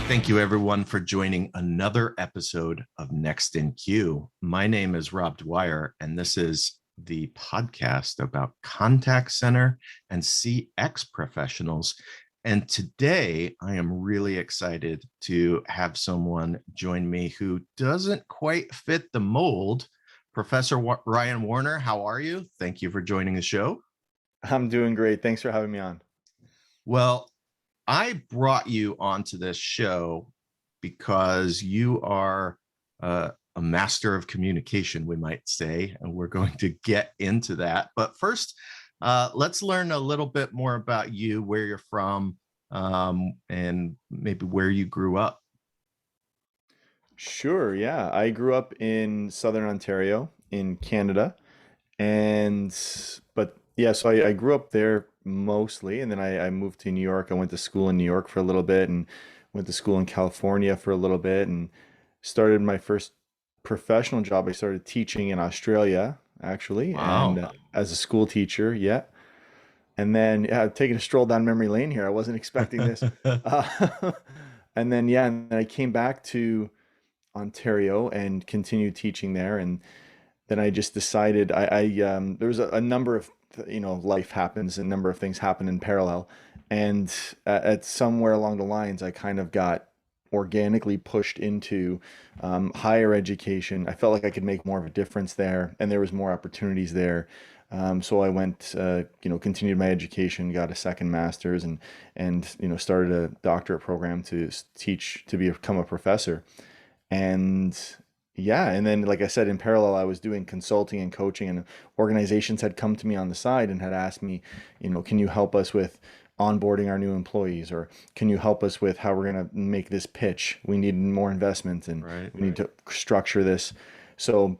Thank you, everyone, for joining another episode of Next in Queue. My name is Rob Dwyer, and this is the podcast about contact center and CX professionals. And today, I am really excited to have someone join me who doesn't quite fit the mold. Professor Ryan Warriner, how are you? Thank you for joining the show. I'm doing great. Thanks for having me on. Well, I brought you onto this show because you are a master of communication, we might say, and we're going to get into that. But first, let's learn a little bit more about you, where you're from, and maybe where you grew up. Sure, yeah. I grew up in Southern Ontario in Canada. And, but yeah, so I grew up there mostly. And then I moved to New York. I went to school in New York for a little bit and went to school in California for a little bit and started my first professional job. I started teaching in Australia, actually, and Wow. as a school teacher, yeah. And then, yeah, taking a stroll down memory lane here. I wasn't expecting this. Uh, and then, yeah, and then I came back to Ontario and continued teaching there. And then I just decided there was a number of, life happens, a number of things happen in parallel. And at somewhere along the lines, I kind of got organically pushed into higher education. I felt like I could make more of a difference there, and there was more opportunities there. So I went, continued my education, got a second master's, and started a doctorate program to teach to become a professor. And yeah, and then like I said, in parallel, I was doing consulting and coaching, and organizations had come to me on the side and had asked me, can you help us with onboarding our new employees, or can you help us with how we're going to make this pitch? We need more investment, and Right. we need to structure this. So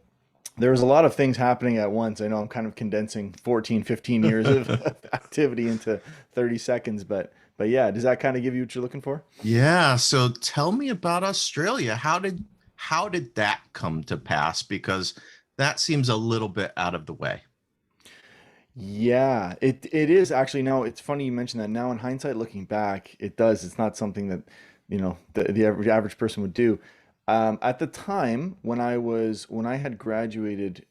there was a lot of things happening at once. I know I'm kind of condensing 14, 15 years of activity into 30 seconds, but yeah, does that kind of give you what you're looking for? Yeah. So tell me about Australia. How did that come to pass? Because that seems a little bit out of the way. Yeah, it is actually. Now it's funny you mentioned that. Now in hindsight, looking back, it does. It's not something that, the average person would do. At the time when I had graduated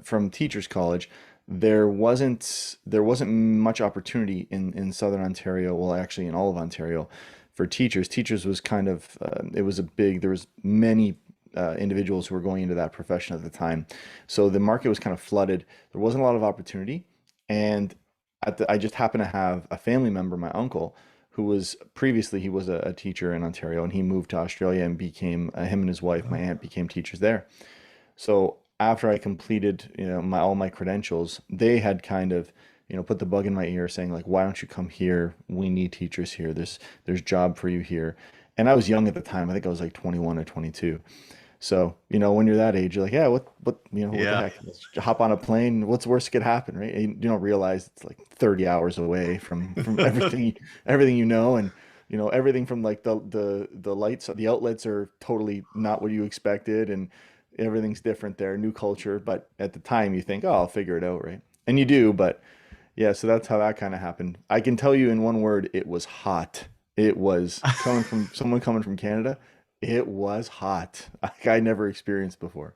from teachers college, there wasn't much opportunity in Southern Ontario. Well, actually, in all of Ontario, for teachers. Teachers was kind of it was a big. There was many individuals who were going into that profession at the time. So the market was kind of flooded. There wasn't a lot of opportunity. And I just happened to have a family member, my uncle, who was previously, he was a teacher in Ontario, and he moved to Australia and became, him and his wife, my aunt, became teachers there. So after I completed, all my credentials, they had kind of, put the bug in my ear saying like, why don't you come here? We need teachers here. There's job for you here. And I was young at the time. I think I was like 21 or 22. So, when you're that age, you're like, yeah, what the Yeah. heck? Let's hop on a plane. What's worst could happen, right? And you don't realize it's like 30 hours away from everything and everything from like the lights, the outlets are totally not what you expected, and everything's different there, new culture. But at the time, you think, oh, I'll figure it out, right? And you do, but yeah, so that's how that kind of happened. I can tell you in one word, it was hot. It was coming from someone coming from Canada. It was hot. Like I never experienced before.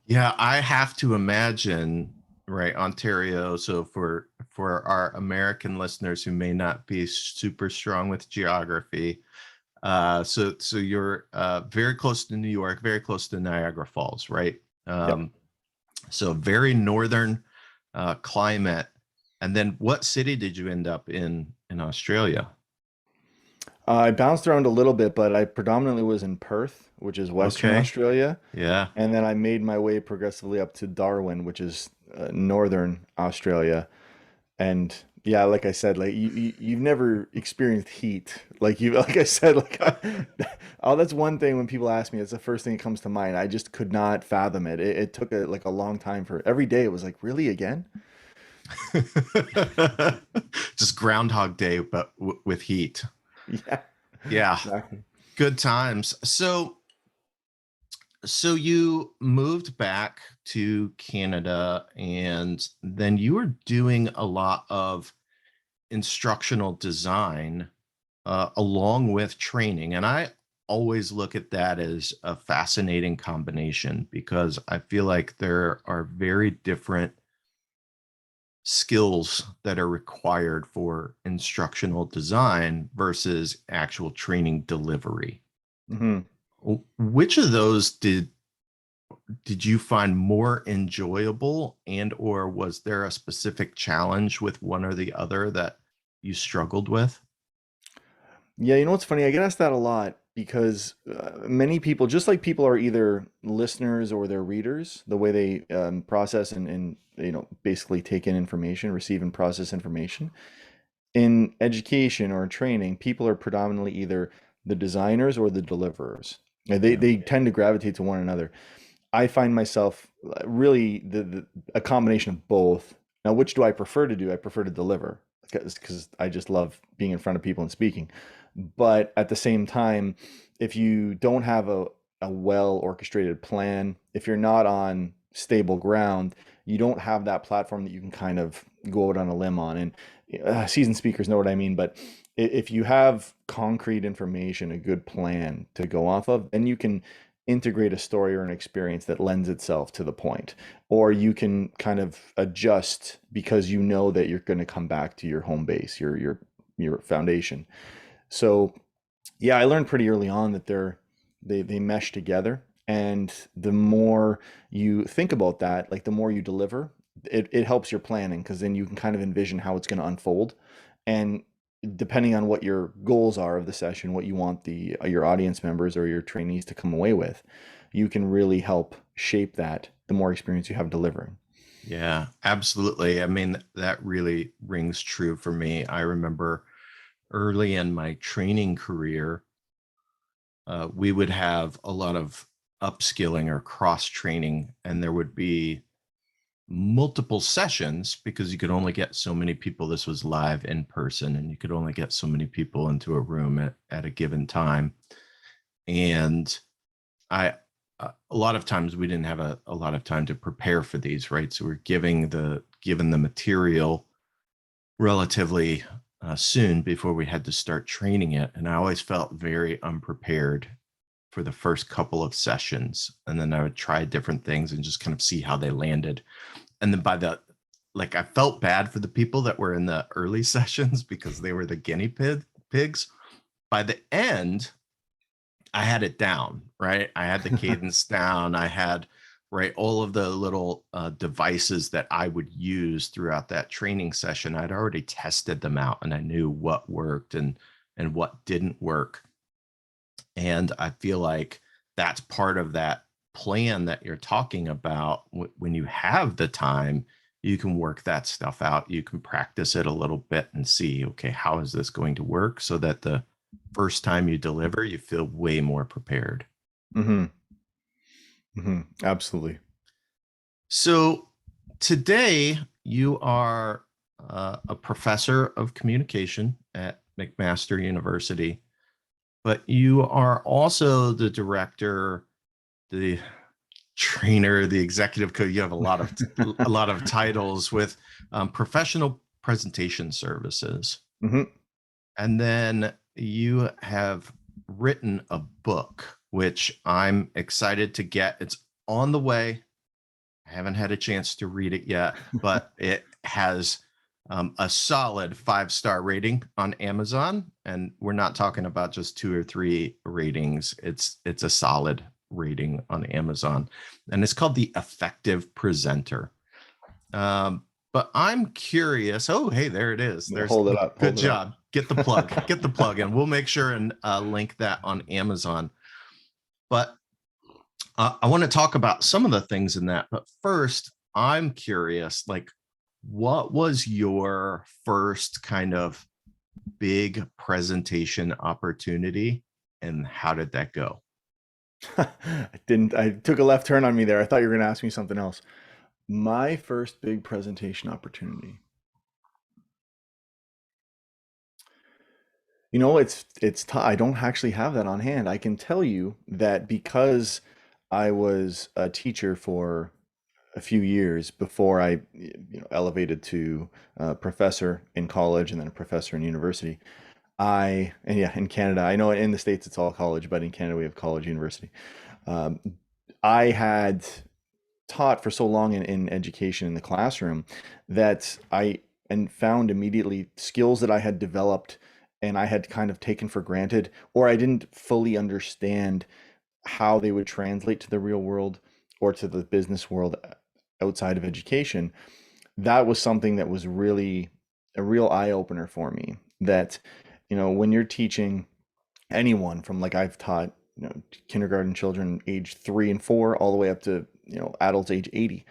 Yeah, I have to imagine, right, Ontario. So for our American listeners who may not be super strong with geography, so you're very close to New York, very close to Niagara Falls, right? Yep. Um, so very northern climate. And then what city did you end up in Australia? I bounced around a little bit, but I predominantly was in Perth, which is Western Okay. Australia, Yeah. and then I made my way progressively up to Darwin, which is Northern Australia. And yeah, like I said, like you've never experienced heat, like you, like I said, oh, that's one thing when people ask me, it's the first thing that comes to mind. I just could not fathom it. It took like a long time for every day. It was like, really again? Just Groundhog Day, but with heat. Yeah, Yeah, exactly. good times. So you moved back to Canada, and then you were doing a lot of instructional design. along with training. And I always look at that as a fascinating combination because I feel like there are very different skills that are required for instructional design versus actual training delivery. Hmm. Which of those did you find more enjoyable, and or was there a specific challenge with one or the other that you struggled with? Yeah, you know what's funny? I get asked that a lot because many people, just like people are either listeners or they're readers, the way they process and basically take in information, receive and process information. In education or in training, people are predominantly either the designers or the deliverers. They Yeah. they tend to gravitate to one another. I find myself really a combination of both. Now, which do I prefer to do? I prefer to deliver because I just love being in front of people and speaking. But at the same time, if you don't have a well orchestrated plan, if you're not on stable ground, you don't have that platform that you can kind of go out on a limb on. And seasoned speakers know what I mean. But if you have concrete information, a good plan to go off of, then you can integrate a story or an experience that lends itself to the point, or you can kind of adjust because you know that you're going to come back to your home base, your foundation. So yeah, I learned pretty early on that they mesh together, and the more you think about that, like the more you deliver, it helps your planning because then you can kind of envision how it's going to unfold, and depending on what your goals are of the session, what you want the your audience members or your trainees to come away with, you can really help shape that the more experience you have delivering. Yeah, absolutely. I mean, that really rings true for me. I remember early in my training career, we would have a lot of upskilling or cross training, and there would be multiple sessions because you could only get so many people. This was live in person, and you could only get so many people into a room at a given time. And I, a lot of times we didn't have a lot of time to prepare for these, right? So we're given the material relatively soon before we had to start training it. And I always felt very unprepared for the first couple of sessions. And then I would try different things and just kind of see how they landed. And then like, I felt bad for the people that were in the early sessions because they were the pigs. By the end, I had it down, right? I had the cadence down. I had, right, all of the little devices that I would use throughout that training session. I'd already tested them out and I knew what worked and what didn't work. And I feel like that's part of that plan that you're talking about. When you have the time, you can work that stuff out. You can practice it a little bit and see, okay, how is this going to work so that the first time you deliver, you feel way more prepared. Hmm. Absolutely. So today you are a professor of communication at McMaster University, but you are also the director, the trainer, the executive coach. You have a lot of titles with professional presentation services, Hmm. and then you have written a book, which I'm excited to get. It's on the way. I haven't had a chance to read it yet, but it has a solid 5-star rating on Amazon, and we're not talking about just 2 or 3 ratings. It's a solid rating on Amazon, and it's called The Effective Presenter. But I'm curious. Oh, hey, there it is. There's Hold it up. good Hold it up. job. Get the plug. Get the plug, and we'll make sure and link that on Amazon. But I want to talk about some of the things in that, but first, I'm curious, like, what was your first kind of big presentation opportunity, and how did that go? I didn't, I took a left turn on me there. I thought you were going to ask me something else. My first big presentation opportunity. You know, I don't actually have that on hand. I can tell you that because I was a teacher for a few years before I, elevated to professor in college and then a professor in university. and yeah, in Canada, I know in the States it's all college, but in Canada we have college, university. Um, I had taught for so long in education in the classroom that I and found immediately skills that I had developed and I had kind of taken for granted, or I didn't fully understand how they would translate to the real world or to the business world outside of education. That was something that was really a real eye opener for me. That, when you're teaching anyone from, like, I've taught, kindergarten children age 3 and 4 all the way up to, adults age 80.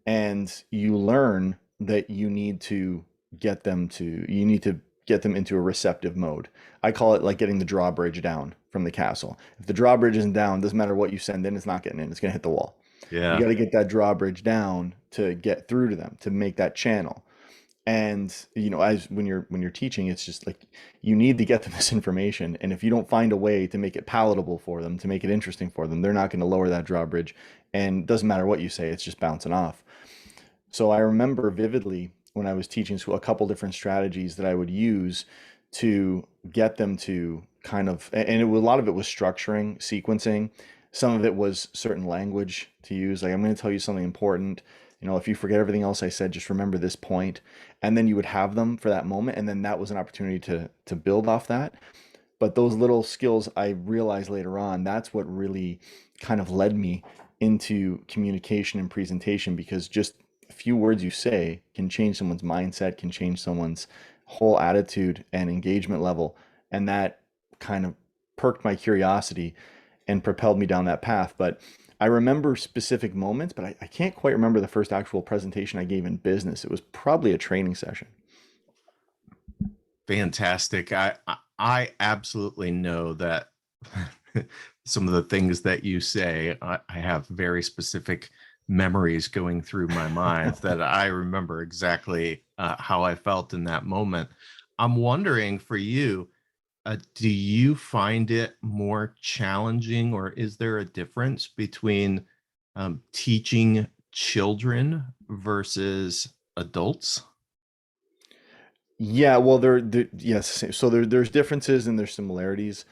And you learn that you need to get them into a receptive mode. I call it like getting the drawbridge down from the castle. If the drawbridge isn't down, doesn't matter what you send in, it's not getting in. It's going to hit the wall. You Yeah. got to get that drawbridge down to get through to them, to make that channel. And as when you're teaching, it's just like you need to get them this information. And if you don't find a way to make it palatable for them, to make it interesting for them, they're not going to lower that drawbridge. And it doesn't matter what you say, it's just bouncing off. So I remember vividly when I was teaching school a couple different strategies that I would use to get them to kind of, and a lot of it was structuring, sequencing. Some of it was certain language to use. Like, I'm going to tell you something important. If you forget everything else I said, just remember this point. And then you would have them for that moment. And then that was an opportunity to build off that. But those little skills, I realized later on, that's what really kind of led me into communication and presentation, because just a few words you say can change someone's mindset, can change someone's whole attitude and engagement level. And that kind of perked my curiosity and propelled me down that path. But I remember specific moments, but I can't quite remember the first actual presentation I gave in business. It was probably a training session. Fantastic. I absolutely know that some of the things that you say, I have very specific memories going through my mind that I remember exactly how I felt in that moment. I'm wondering for you, do you find it more challenging, or is there a difference between teaching children versus adults? Yeah, well, yes. So there's differences and there's similarities,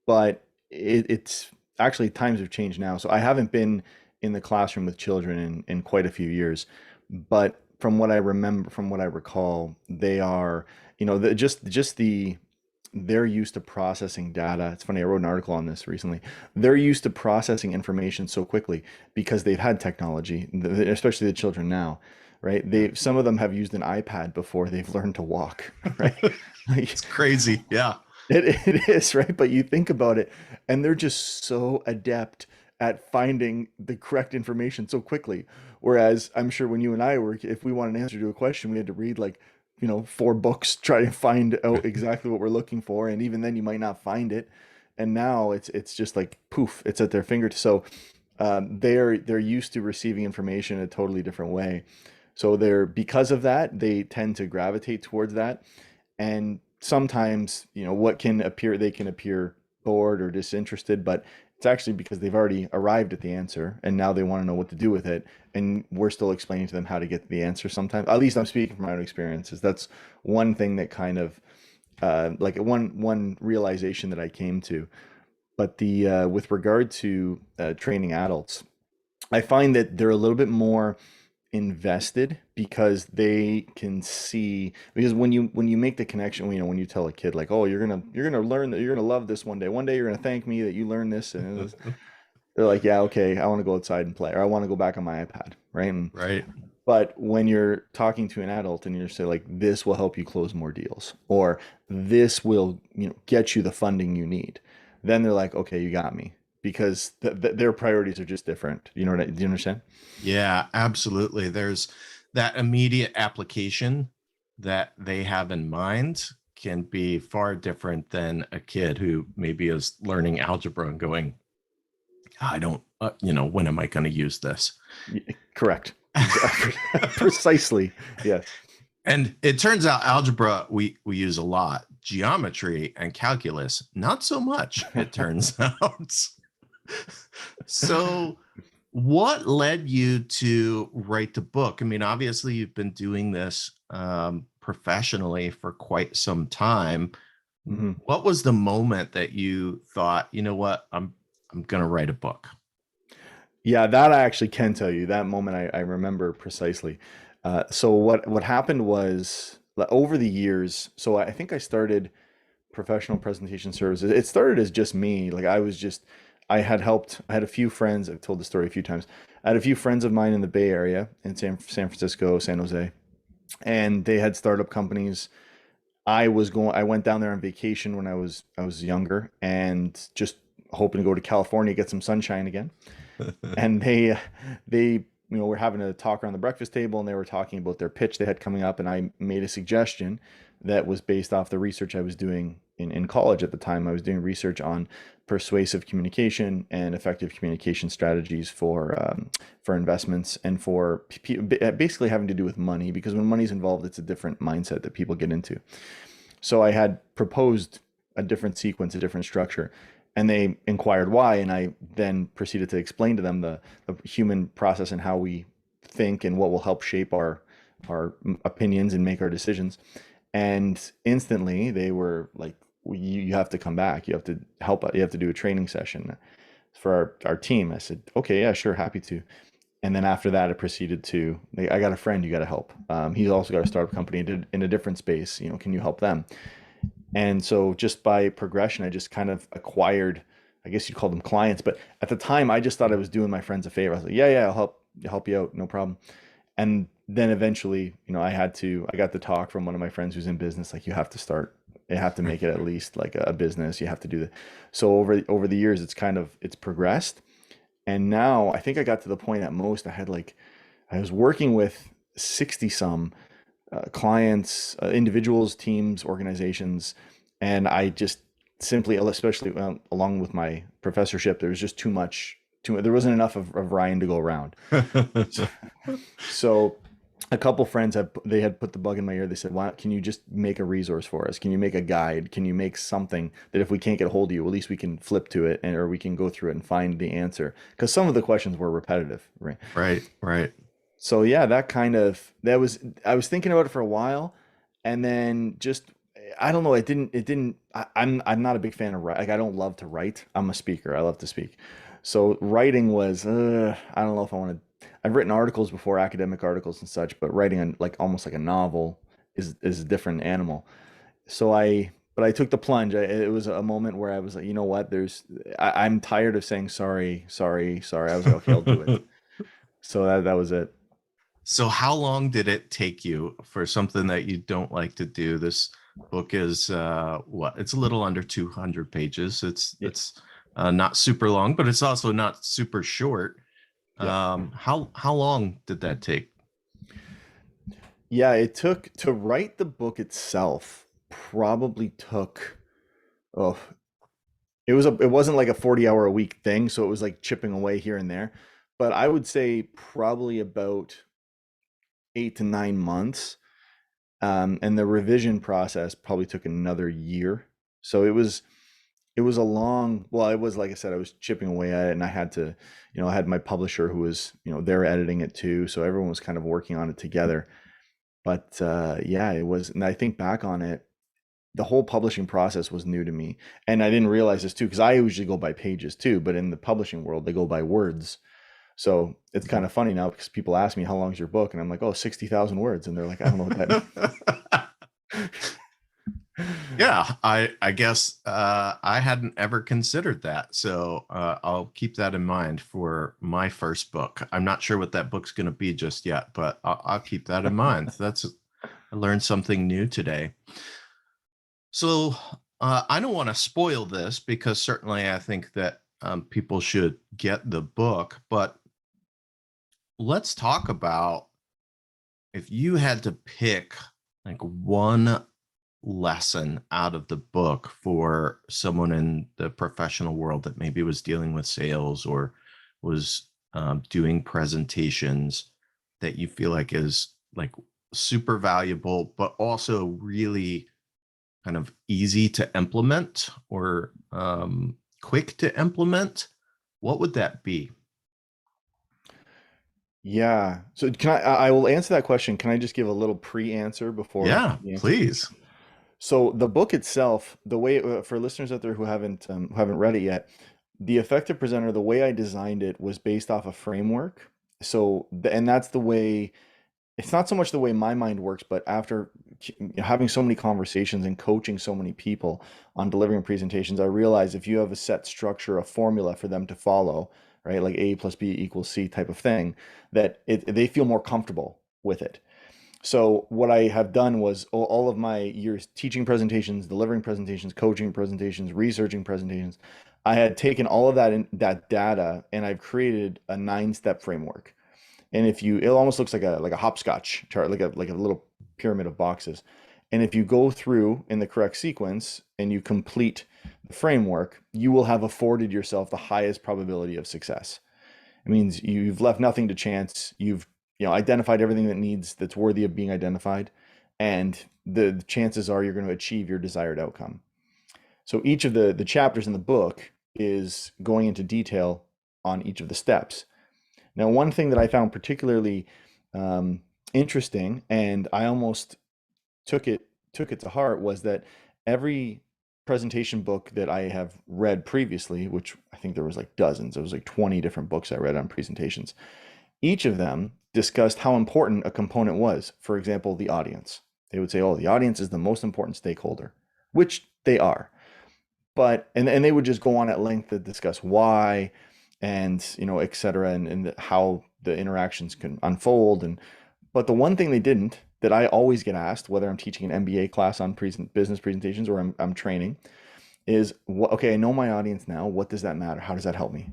but it's actually times have changed now. So I haven't been in the classroom with children in quite a few years, but from what I remember, from what I recall, they are, just they're used to processing data. It's funny, I wrote an article on this recently. They're used to processing information so quickly because they've had technology, especially the children now, right? Some of them have used an iPad before they've learned to walk, right? Like, It's crazy. Yeah. it is, right? But you think about it, and they're just so adept at finding the correct information so quickly. Whereas I'm sure when you and I were, if we wanted an answer to a question, we had to read like, 4 books, try to find out exactly what we're looking for. And even then you might not find it. And now it's just like poof, it's at their fingertips. So they're used to receiving information in a totally different way. So because of that, they tend to gravitate towards that. And sometimes, they can appear bored or disinterested, but it's actually because they've already arrived at the answer and now they want to know what to do with it. And we're still explaining to them how to get to the answer sometimes. At least I'm speaking from my own experiences. That's one thing that kind of like one realization that I came to. But the with regard to training adults, I find that they're a little bit more invested because they can see, because when you make the connection, when you tell a kid like, oh, you're gonna learn that, you're gonna love this one day you're gonna thank me that you learned this, and they're like, yeah, okay, I want to go outside and play, or I want to go back on my iPad, right? Right. But when you're talking to an adult and you're saying like, this will help you close more deals, or this will, get you the funding you need, then they're like, okay, you got me, because their priorities are just different. Do you understand? Yeah, absolutely. There's that immediate application that they have in mind can be far different than a kid who maybe is learning algebra and going, I don't, when am I going to use this? Correct. Exactly. Precisely. Yes. And it turns out algebra we use a lot. Geometry and calculus, not so much, it turns out. So what led you to write the book? I mean, obviously you've been doing this professionally for quite some time. Hmm. What was the moment that you thought, you know what, I'm going to write a book? Yeah, that I actually can tell you. That moment I remember precisely. So what happened was over the years. So I think I started professional presentation services. It started as just me. Like I had helped. I had a few friends. I've told the story a few times. I had a few friends of mine in the Bay Area, in San Francisco, San Jose, and they had startup companies. I went down there on vacation when I was younger, and just hoping to go to California, get some sunshine again. And they were having a talk around the breakfast table, and they were talking about their pitch they had coming up, and I made a suggestion that was based off the research I was doing in college at the time. I was doing research on persuasive communication and effective communication strategies for investments and for basically having to do with money, because when money's involved, it's a different mindset that people get into. So I had proposed a different sequence, a different structure, and they inquired why, and I then proceeded to explain to them the human process and how we think and what will help shape our opinions and make our decisions. And instantly they were like, you have to come back. You have to help. You have to do a training session for our team. I said, okay, yeah, sure, happy to. And then after that, it proceeded to, I got a friend you got to help. He's also got a startup company in a different space. Can you help them? And so just by progression, I just kind of acquired, I guess you'd call them clients. But at the time, I just thought I was doing my friends a favor. I was like, yeah, yeah, I'll help you out, no problem. And then eventually, I got the talk from one of my friends who's in business, like you have to make it at least like a business. You have to do that. So over the years, it's progressed. And now I think I got to the point at most I was working with 60 some clients, individuals, teams, organizations, and I just simply, especially along with my professorship, there was just too much. There wasn't enough of Ryan to go around. So a couple friends they had put the bug in my ear. They said, "Why can you just make a resource for us? Can you make a guide? Can you make something that if we can't get a hold of you, at least we can flip to it or we can go through it and find the answer?" Because some of the questions were repetitive, right? Right, right. So yeah, that was I was thinking about it for a while, and then just I don't know. I'm not a big fan of write. Like I don't love to write. I'm a speaker. I love to speak. So writing was I don't know if I want to. I've written articles before, academic articles and such, but writing like almost like a novel is a different animal. But I took the plunge. It was a moment where I was like, you know what? I'm tired of saying sorry, sorry, sorry. I was like, okay, I'll do it. So that was it. So how long did it take you for something that you don't like to do? This book is what? It's a little under 200 pages. Yeah. It's not super long, but it's also not super short. Yeah. How long did that take? Yeah, it took to write the book itself probably took oh it wasn't like a 40-hour a week thing, so it was like chipping away here and there. But I would say probably about 8 to 9 months. And the revision process probably took another year. So it was a long, well, it was like I said, I was chipping away at it, and I had to, I had my publisher who was, they're editing it too. So everyone was kind of working on it together. But yeah, it was, and I think back on it, the whole publishing process was new to me. And I didn't realize this too, because I usually go by pages too, but in the publishing world, they go by words. So it's kind of funny now because people ask me, how long is your book? And I'm like, oh, 60,000 words. And they're like, I don't know what that means. Yeah, I guess I hadn't ever considered that, so I'll keep that in mind for my first book. I'm not sure what that book's going to be just yet, but I'll keep that in mind. I learned something new today. So I don't want to spoil this because certainly I think that people should get the book, but let's talk about if you had to pick like one lesson out of the book for someone in the professional world that maybe was dealing with sales or was doing presentations that you feel like is like super valuable, but also really kind of easy to implement or quick to implement, what would that be? Yeah. So I will answer that question. Can I just give a little pre-answer before Yeah, the answer? please. So the book itself, the way for listeners out there who haven't read it yet, the effective presenter, the way I designed it was based off a framework. And that's the way. It's not so much the way my mind works, but after having so many conversations and coaching so many people on delivering presentations, I realize if you have a set structure, a formula for them to follow, right, like A plus B equals C type of thing, that they feel more comfortable with it. So what I have done was all of my years teaching presentations, delivering presentations, coaching presentations, researching presentations, I had taken all of that data and I've created a 9-step framework. And if you, it almost looks like a hopscotch chart, like a little pyramid of boxes. And if you go through in the correct sequence and you complete the framework, you will have afforded yourself the highest probability of success. It means you've left nothing to chance. You've, identified everything that's worthy of being identified, and the chances are you're going to achieve your desired outcome. So each of the chapters in the book is going into detail on each of the steps. Now, one thing that I found particularly um, interesting, and I almost took it to heart, was that every presentation book that I have read previously, which I think there was like dozens, it was like 20 different books I read on presentations. Each of them discussed how important a component was. For example, the audience. They would say, "Oh, the audience is the most important stakeholder," which they are. But and they would just go on at length to discuss why, and et cetera, and how the interactions can unfold. And but the one thing they didn't, that I always get asked, whether I'm teaching an MBA class on business presentations or I'm training, is okay, I know my audience now. What does that matter? How does that help me?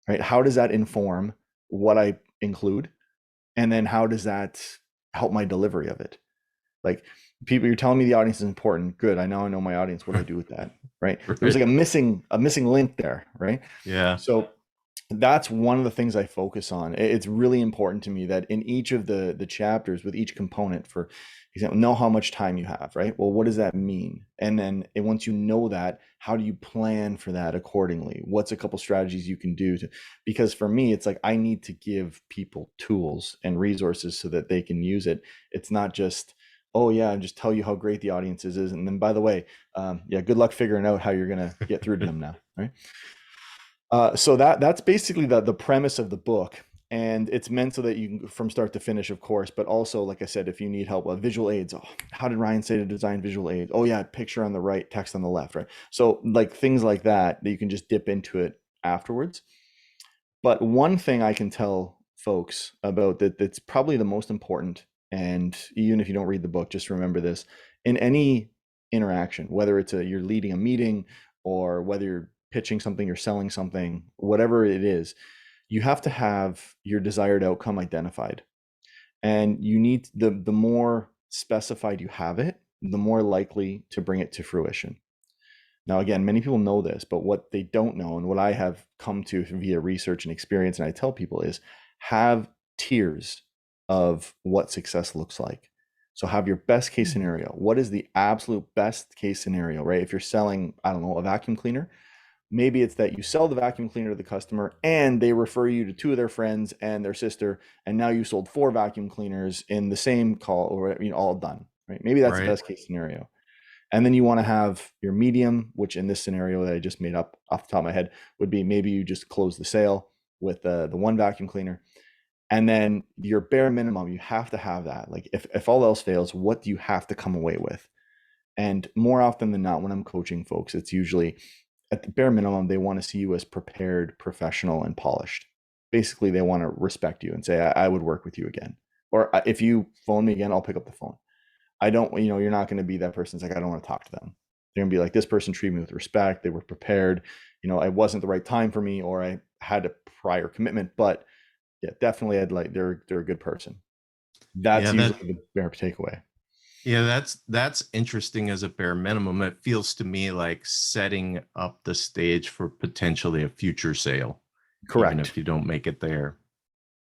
Right? How does that inform what I include? And then how does that help my delivery of it? Like, people, you're telling me the audience is important. Good. I know my audience. What do I do with that? Right. There's Right. like a missing link there. Right. Yeah. So that's one of the things I focus on. It's really important to me that in each of the chapters, with each component, for example, know how much time you have, right? Well, what does that mean? And then once you know that, how do you plan for that accordingly? What's a couple strategies you can do to, because for me, it's like I need to give people tools and resources so that they can use it. It's not just, oh yeah, and just tell you how great the audience is. And then, by the way, yeah, good luck figuring out how you're going to get through to them now, right? So that's basically the premise of the book, and it's meant so that you can, from start to finish, of course, but also, like I said, if you need help, visual aids. Oh, how did Ryan say to design visual aids? Oh yeah, picture on the right, text on the left, right? So like things like that you can just dip into it afterwards. But one thing I can tell folks about that's probably the most important, and even if you don't read the book, just remember this: in any interaction, whether you're leading a meeting, or whether you're pitching something, you're selling something, whatever it is, you have to have your desired outcome identified. And you need, the more specified you have it, the more likely to bring it to fruition. Now, again, many people know this, but what they don't know, and what I have come to via research and experience, and I tell people, is have tiers of what success looks like. So have your best case scenario. What is the absolute best case scenario, right? If you're selling, I don't know, a vacuum cleaner, maybe it's that you sell the vacuum cleaner to the customer and they refer you to two of their friends and their sister, and now you sold 4 vacuum cleaners in the same call, or all done, right? Maybe that's the Right. best case scenario. And then you want to have your medium, which in this scenario that I just made up off the top of my head would be, maybe you just close the sale with the 1 vacuum cleaner. And then your bare minimum, you have to have that. Like, if all else fails, what do you have to come away with? And more often than not, when I'm coaching folks, it's usually at the bare minimum, they want to see you as prepared, professional, and polished. Basically, they want to respect you and say, I would work with you again. Or if you phone me again, I'll pick up the phone. I don't, you're not going to be that person that's like, I don't want to talk to them. They're going to be like, this person treated me with respect. They were prepared. It wasn't the right time for me, or I had a prior commitment, but yeah, definitely they're a good person. Yeah, That's usually the bare takeaway. that's interesting as a bare minimum. It feels to me like setting up the stage for potentially a future sale, even Correct. if you don't make it there.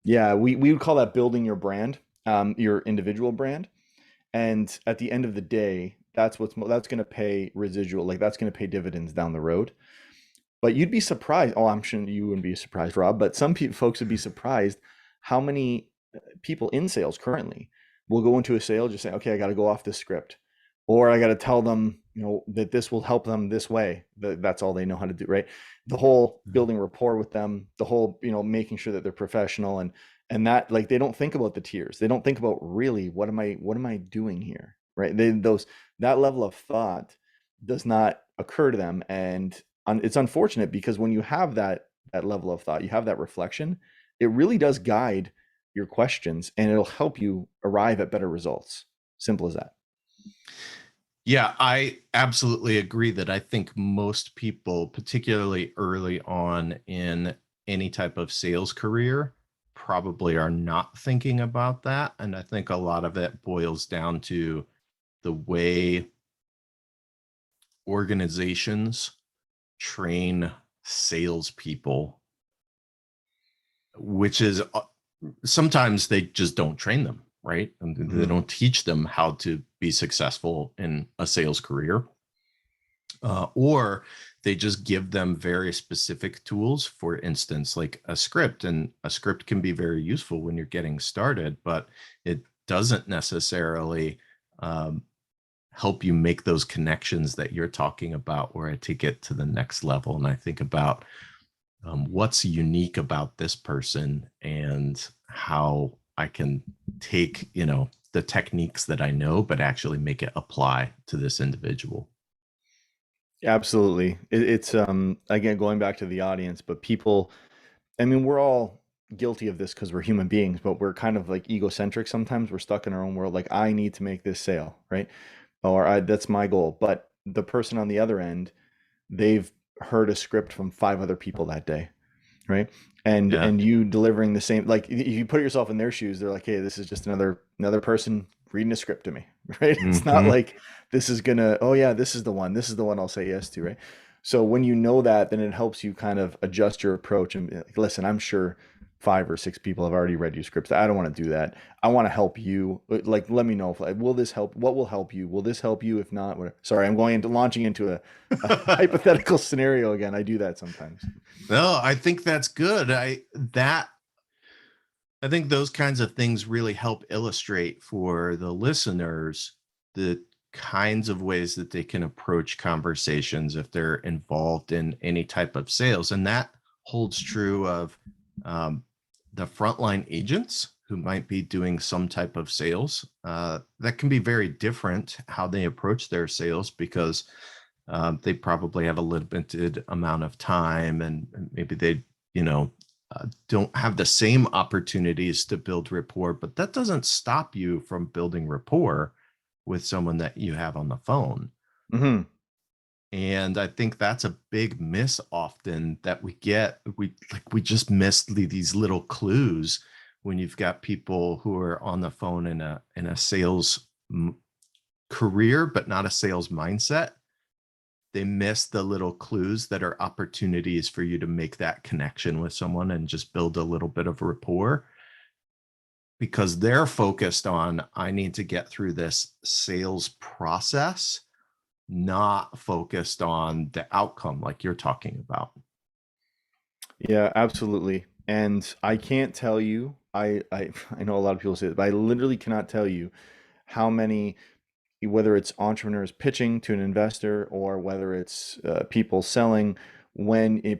Yeah, we would call that building your brand, your individual brand. And at the end of the day, that's going to pay residual, like that's going to pay dividends down the road. But you'd be surprised. Oh, I'm sure you wouldn't be surprised, Rob, but some folks would be surprised how many people in sales currently will go into a sale just saying, okay, I got to go off this script. or I got to tell them, that this will help them this way. That's all they know how to do, right? The whole building rapport with them, the whole, making sure that they're professional, and that, like, they don't think about the tiers. They don't think about, really, what am I doing here, right? That level of thought does not occur to them, and it's unfortunate, because when you have that level of thought, you have that reflection, it really does guide your questions, and it'll help you arrive at better results. Simple as that. Yeah, I absolutely agree that I think most people, particularly early on in any type of sales career, probably are not thinking about that. And I think a lot of it boils down to the way organizations train salespeople, which is sometimes they just don't train them, right? And they Mhm. don't teach them how to be successful in a sales career. Or they just give them very specific tools, for instance, like a script. And a script can be very useful when you're getting started, but it doesn't necessarily um, help you make those connections that you're talking about, where I take it to the next level. And I think about what's unique about this person and how I can take, the techniques that I know, but actually make it apply to this individual. Absolutely. It's again, going back to the audience, but people, I mean, we're all guilty of this because we're human beings, but we're kind of like egocentric sometimes. We're stuck in our own world, like, I need to make this sale, right? Or that's my goal. But the person on the other end, they've heard a script from five other people that day, right? and Yeah. and you delivering the same, like, if you put yourself in their shoes, they're like, hey, this is just another person reading a script to me. Right? It's not Hmm. like this is gonna, oh yeah, this is the one I'll say yes to, right? So when you know that, then it helps you kind of adjust your approach and be like, listen, I'm sure five or six people have already read your scripts. I don't want to do that. I want to help you. Like, let me know if, like, will this help? What will help you? Will this help you? If not, whatever. Sorry, I'm going into launching into a hypothetical scenario again. I do that sometimes. No, I think that's good. I think those kinds of things really help illustrate for the listeners the kinds of ways that they can approach conversations if they're involved in any type of sales. And that holds true of um, the frontline agents who might be doing some type of sales. That can be very different how they approach their sales, because they probably have a limited amount of time, and maybe they, you know, don't have the same opportunities to build rapport, but that doesn't stop you from building rapport with someone that you have on the phone. Hmm. And I think that's a big miss often that we get. We just miss these little clues when you've got people who are on the phone in a sales career, but not a sales mindset. They miss the little clues that are opportunities for you to make that connection with someone and just build a little bit of rapport, because they're focused on, I need to get through this sales process, not focused on the outcome like you're talking about. Yeah, absolutely. And I can't tell you, I know a lot of people say it, but I literally cannot tell you how many, whether it's entrepreneurs pitching to an investor, or whether it's people selling,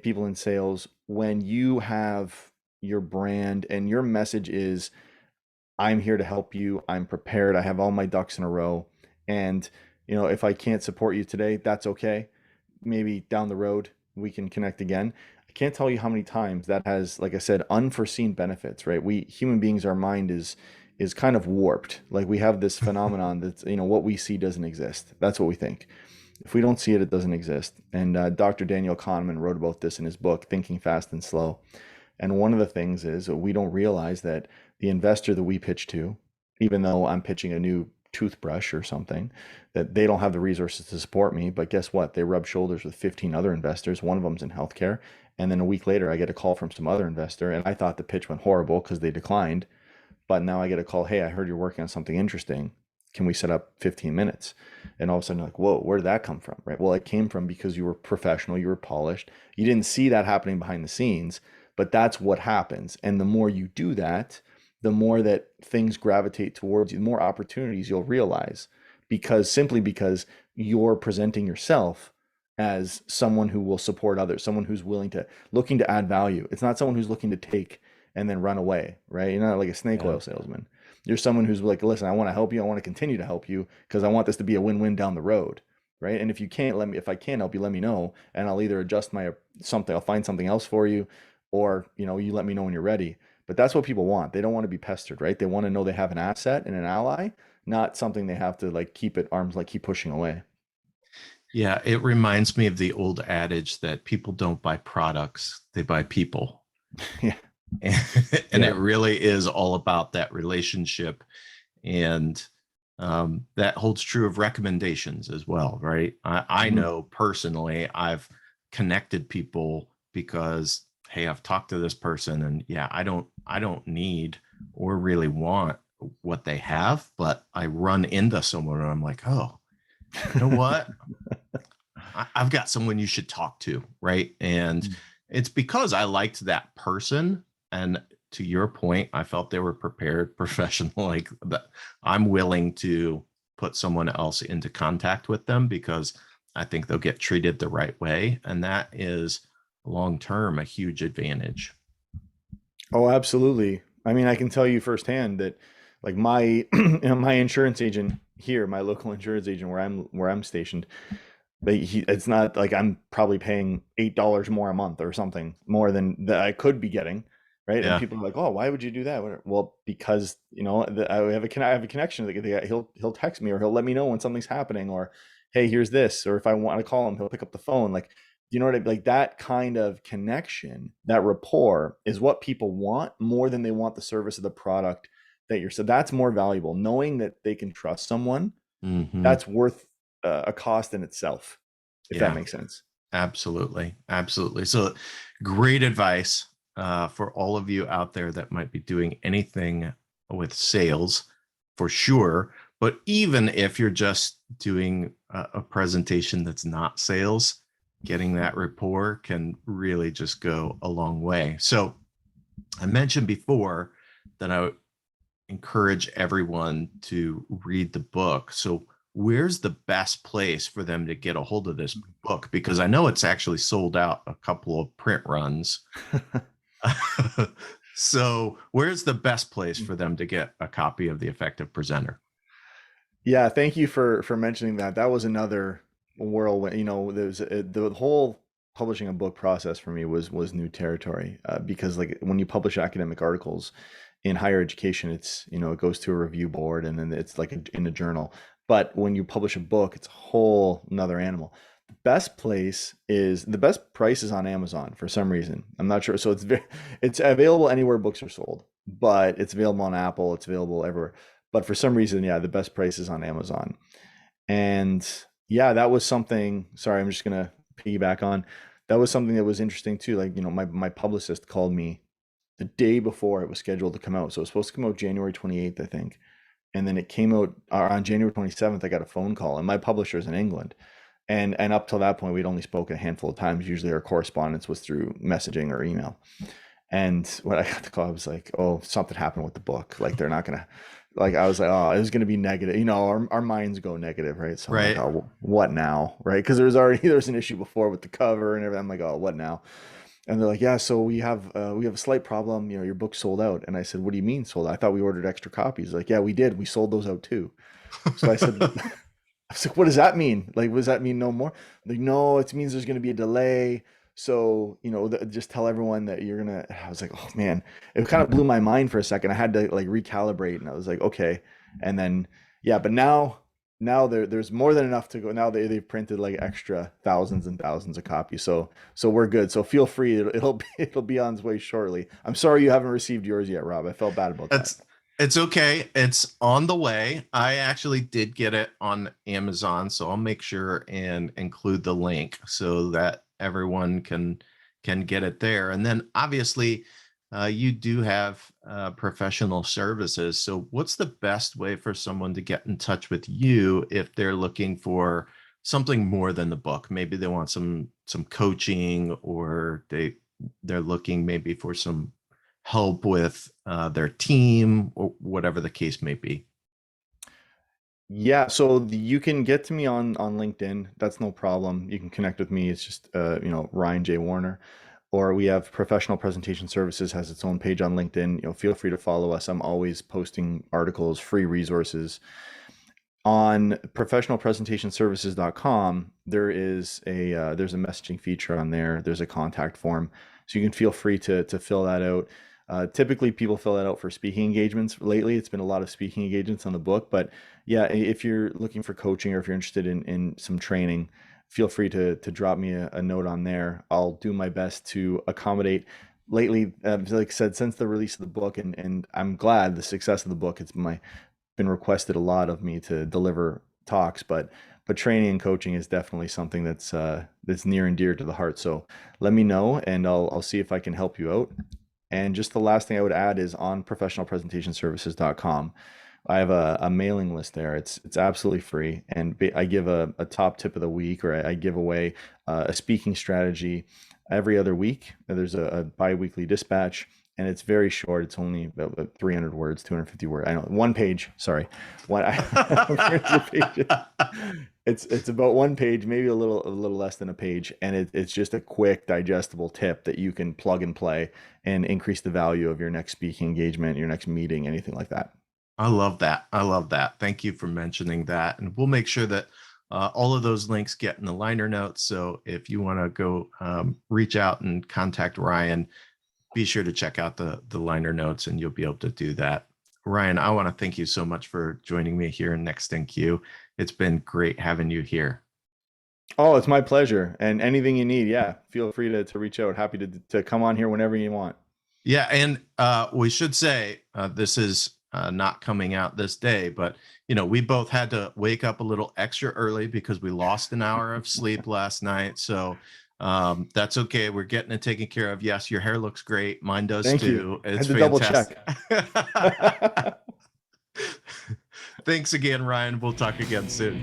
people in sales, when you have your brand and your message is, I'm here to help you, I'm prepared, I have all my ducks in a row, and if I can't support you today, that's okay. Maybe down the road we can connect again. I can't tell you how many times that has, like I said, unforeseen benefits, right? We human beings, our mind is kind of warped. Like, we have this phenomenon that's, what we see doesn't exist. That's what we think. If we don't see it, it doesn't exist. And Dr. Daniel Kahneman wrote about this in his book, Thinking Fast and Slow. And one of the things is, we don't realize that the investor that we pitch to, even though I'm pitching a new toothbrush or something, that they don't have the resources to support me. But guess what? They rub shoulders with 15 other investors. One of them's in healthcare. And then a week later, I get a call from some other investor. And I thought the pitch went horrible because they declined. But now I get a call, hey, I heard you're working on something interesting. Can we set up 15 minutes? And all of a sudden, like, whoa, where did that come from? Right. Well, it came from because you were professional, you were polished. You didn't see that happening behind the scenes, but that's what happens. And the more you do that, the more that things gravitate towards you, the more opportunities you'll realize. because you're presenting yourself as someone who will support others, someone who's willing to looking to add value. It's not someone who's looking to take and then run away, right? You're not like a snake Yeah. oil salesman. You're someone who's like, listen, I want to help you. I want to continue to help you because I want this to be a win-win down the road, right? And if you can't let me, if I can't help you, let me know, and I'll either adjust my something, I'll find something else for you, or you let me know when you're ready. But that's what people want. They don't want to be pestered, right? They want to know they have an asset and an ally, not something they have to like keep at arms, like keep pushing away. Yeah, it reminds me of the old adage that people don't buy products, they buy people. Yeah, And it yeah. really is all about that relationship. And that holds true of recommendations as well, right? I Mhm. know personally, I've connected people because, hey, I've talked to this person, and yeah, I don't need or really want what they have, but I run into someone and I'm like, oh, you know what? I've got someone you should talk to, right? And it's because I liked that person. And to your point, I felt they were prepared, professional, like that. I'm willing to put someone else into contact with them because I think they'll get treated the right way. And that is long term a huge advantage. Oh, absolutely. I mean, I can tell you firsthand that like my my insurance agent here, my local insurance agent where I'm stationed, it's not like I'm probably paying $8 more a month or something more than that I could be getting, right? And Yeah. people are like, "Oh, why would you do that?" Well, because I have a connection. He'll text me or he'll let me know when something's happening, or hey, here's this, or if I want to call him, he'll pick up the phone. Like, you know what I like that kind of connection, that rapport is what people want more than they want the service of the product that you're. So that's more valuable. Knowing that they can trust someone, Hmm. that's worth a cost in itself, if that Yeah. makes sense. Absolutely. Absolutely. So great advice for all of you out there that might be doing anything with sales for sure. But even if you're just doing a presentation that's not sales, getting that rapport can really just go a long way. So I mentioned before that I encourage everyone to read the book. So, where's the best place for them to get a hold of this book? Because I know it's actually sold out a couple of print runs. So, where's the best place for them to get a copy of The Effective Presenter? Yeah, thank you for mentioning that. That was another whirlwind. There's the whole publishing a book process for me was new territory because like when you publish academic articles in higher education, it's it goes to a review board and then it's like in a journal. But when you publish a book, it's a whole another animal. The best price is on Amazon for some reason. I'm not sure. So it's available anywhere books are sold, but it's available on Apple. It's available everywhere. But for some reason, yeah, the best price is on Amazon. And yeah, that was something. Sorry, I'm just gonna piggyback on. That was something that was interesting too. Like, my publicist called me the day before it was scheduled to come out. So it was supposed to come out January 28th, I think. And then it came out on January 27th. I got a phone call, and my publisher is in England. And up till that point, we'd only spoken a handful of times. Usually our correspondence was through messaging or email. And when I got the call, I was like, oh, something happened with the book. Like they're not gonna like I was like, oh, it was gonna be negative. Our minds go negative, right? So I'm like, Right. oh, what now? Right? Because there's an issue before with the cover and everything. I'm like, oh, what now? And they're like, yeah, so we have a slight problem. Your book sold out. And I said, what do you mean sold out? I thought we ordered extra copies. Like, yeah, we did. We sold those out too. So I said, I was like, what does that mean? Like, what does that mean no more? Like, no, it means there's going to be a delay. So, just tell everyone that you're going to. I was like, oh man, it kind of blew my mind for a second. I had to like recalibrate and I was like, okay. And then, yeah, but now there's more than enough to go. Now they've printed like extra thousands and thousands of copies. So we're good. So feel free. It'll be on its way shortly. I'm sorry you haven't received yours yet, Rob. I felt bad about that. That's it's okay. It's on the way. I actually did get it on Amazon, so I'll make sure and include the link so that everyone can get it there. And then obviously, you do have professional services. So what's the best way for someone to get in touch with you if they're looking for something more than the book? Maybe they want some coaching, or they're looking maybe for some help with their team or whatever the case may be. Yeah, so you can get to me on LinkedIn. That's no problem. You can connect with me. It's just Ryan J. Warner. Or we have Professional Presentation Services has its own page on LinkedIn. Feel free to follow us. I'm always posting articles, free resources. On professionalpresentationservices.com, there's a messaging feature on there. There's a contact form, so you can feel free to fill that out. Typically, people fill that out for speaking engagements. Lately, it's been a lot of speaking engagements on the book, but yeah, if you're looking for coaching or if you're interested in some training, feel free to drop me a note on there. I'll do my best to accommodate. Lately, like I said, since the release of the book, and I'm glad the success of the book, it's been requested a lot of me to deliver talks, but training and coaching is definitely something that's near and dear to the heart. So let me know, and I'll see if I can help you out. And just the last thing I would add is on professionalpresentationservices.com. I have a mailing list there. It's absolutely free, and I give a top tip of the week, or I give away a speaking strategy every other week. There's a bi-weekly dispatch, and it's very short. It's only about 300 words, 250 words. I know, one page. Sorry, one 300 pages. It's about one page, maybe a little less than a page, and it's just a quick, digestible tip that you can plug and play and increase the value of your next speaking engagement, your next meeting, anything like that. I love that. I love that. Thank you for mentioning that. And we'll make sure that all of those links get in the liner notes. So if you want to go reach out and contact Ryan, be sure to check out the liner notes and you'll be able to do that. Ryan, I want to thank you so much for joining me here in Next in Queue. It's been great having you here. Oh, it's my pleasure. And anything you need, yeah, feel free to reach out. Happy to come on here whenever you want. Yeah, and we should say this is not coming out this day, but we both had to wake up a little extra early because we lost an hour of sleep last night. So that's okay. We're getting it taken care of. Yes, your hair looks great. Mine does Thank you. too. I It's had to double fantastic. check. Thanks again, Ryan. We'll talk again soon.